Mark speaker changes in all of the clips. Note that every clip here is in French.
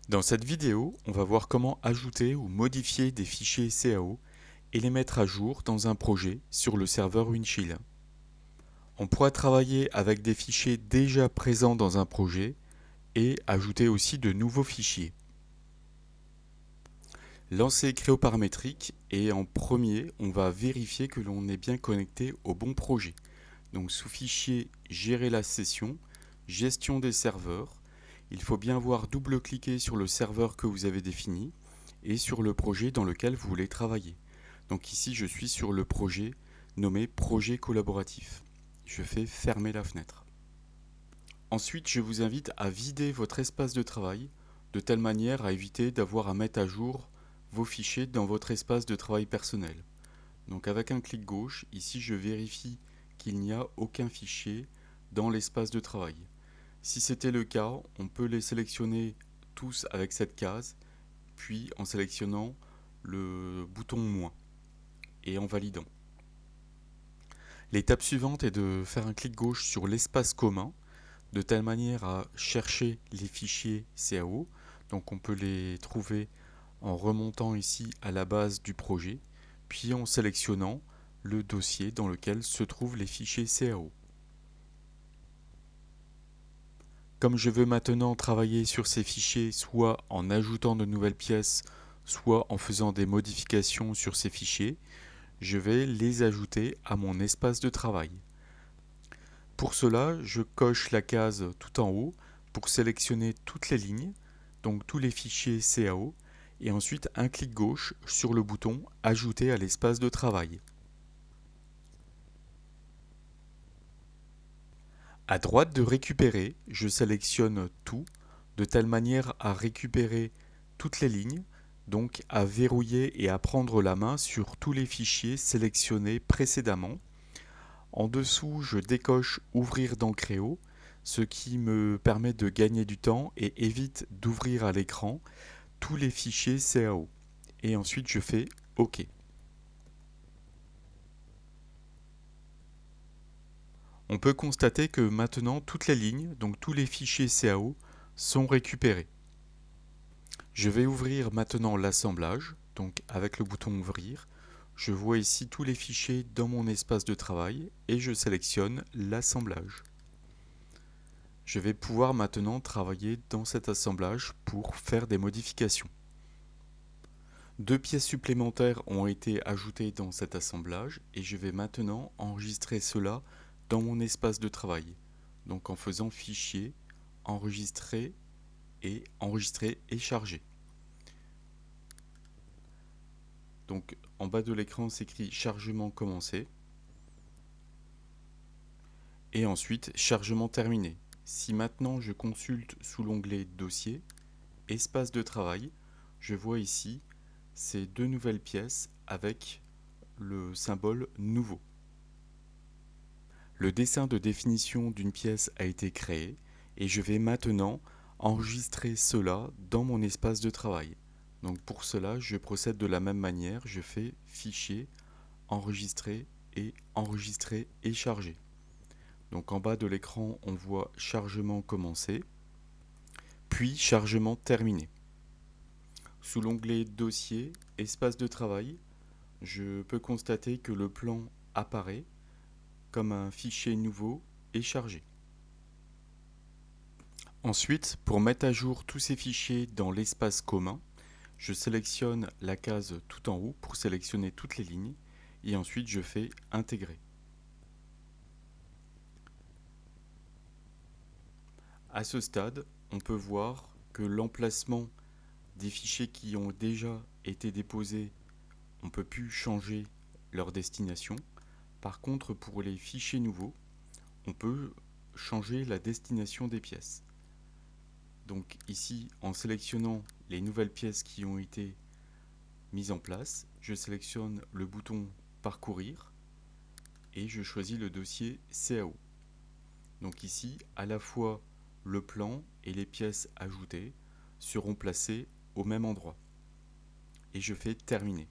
Speaker 1: Dans cette vidéo, on va voir comment ajouter ou modifier des fichiers CAO et les mettre à jour dans un projet sur le serveur Windchill. On pourra travailler avec des fichiers déjà présents dans un projet et ajouter aussi de nouveaux fichiers. Lancer Créo paramétrique et en premier, on va vérifier que l'on est bien connecté au bon projet. Donc sous fichier Gérer la session, Gestion des serveurs, il faut bien voir double-cliquer sur le serveur que vous avez défini et sur le projet dans lequel vous voulez travailler. Donc ici, je suis sur le projet nommé Projet collaboratif. Je fais fermer la fenêtre. Ensuite, je vous invite à vider votre espace de travail de telle manière à éviter d'avoir à mettre à jour vos fichiers dans votre espace de travail personnel. Donc avec un clic gauche, ici je vérifie qu'il n'y a aucun fichier dans l'espace de travail. Si c'était le cas, on peut les sélectionner tous avec cette case, puis en sélectionnant le bouton moins et en validant. L'étape suivante est de faire un clic gauche sur l'espace commun, de telle manière à chercher les fichiers CAO. Donc on peut les trouver en remontant ici à la base du projet, puis en sélectionnant le dossier dans lequel se trouvent les fichiers CAO. Comme je veux maintenant travailler sur ces fichiers soit en ajoutant de nouvelles pièces, soit en faisant des modifications sur ces fichiers, je vais les ajouter à mon espace de travail. Pour cela, je coche la case tout en haut pour sélectionner toutes les lignes, donc tous les fichiers CAO, et ensuite un clic gauche sur le bouton Ajouter à l'espace de travail. À droite de Récupérer, je sélectionne Tout, de telle manière à récupérer toutes les lignes, donc à verrouiller et à prendre la main sur tous les fichiers sélectionnés précédemment. En dessous, je décoche Ouvrir dans Créo, ce qui me permet de gagner du temps et évite d'ouvrir à l'écran tous les fichiers CAO. Et ensuite, je fais OK. On peut constater que maintenant toutes les lignes, donc tous les fichiers CAO, sont récupérés. Je vais ouvrir maintenant l'assemblage, donc avec le bouton Ouvrir. Je vois ici tous les fichiers dans mon espace de travail et je sélectionne l'assemblage. Je vais pouvoir maintenant travailler dans cet assemblage pour faire des modifications. Deux pièces supplémentaires ont été ajoutées dans cet assemblage et je vais maintenant enregistrer cela dans mon espace de travail. Donc en faisant Fichier, Enregistrer et Charger. Donc en bas de l'écran s'écrit Chargement commencé et ensuite Chargement terminé. Si maintenant je consulte sous l'onglet Dossier, Espace de travail, je vois ici ces deux nouvelles pièces avec le symbole Nouveau. Le dessin de définition d'une pièce a été créé et je vais maintenant enregistrer cela dans mon espace de travail. Donc pour cela, je procède de la même manière, je fais Fichier, Enregistrer et Charger. Donc en bas de l'écran, on voit Chargement commencé, puis Chargement terminé. Sous l'onglet Dossier, Espace de travail, je peux constater que le plan apparaît comme un fichier nouveau et chargé. Ensuite, pour mettre à jour tous ces fichiers dans l'espace commun, je sélectionne la case tout en haut pour sélectionner toutes les lignes et ensuite je fais Intégrer. À ce stade, on peut voir que l'emplacement des fichiers qui ont déjà été déposés, on ne peut plus changer leur destination. Par contre, pour les fichiers nouveaux, on peut changer la destination des pièces. Donc ici, en sélectionnant les nouvelles pièces qui ont été mises en place, je sélectionne le bouton Parcourir et je choisis le dossier CAO. Donc ici, à la fois le plan et les pièces ajoutées seront placées au même endroit. Et je fais Terminer.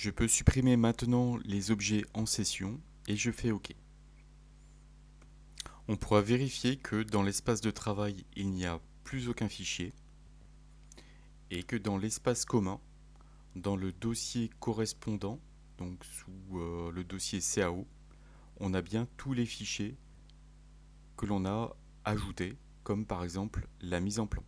Speaker 1: Je peux supprimer maintenant les objets en session et je fais OK. On pourra vérifier que dans l'espace de travail, il n'y a plus aucun fichier et que dans l'espace commun, dans le dossier correspondant, donc sous le dossier CAO, on a bien tous les fichiers que l'on a ajoutés, comme par exemple la mise en plan.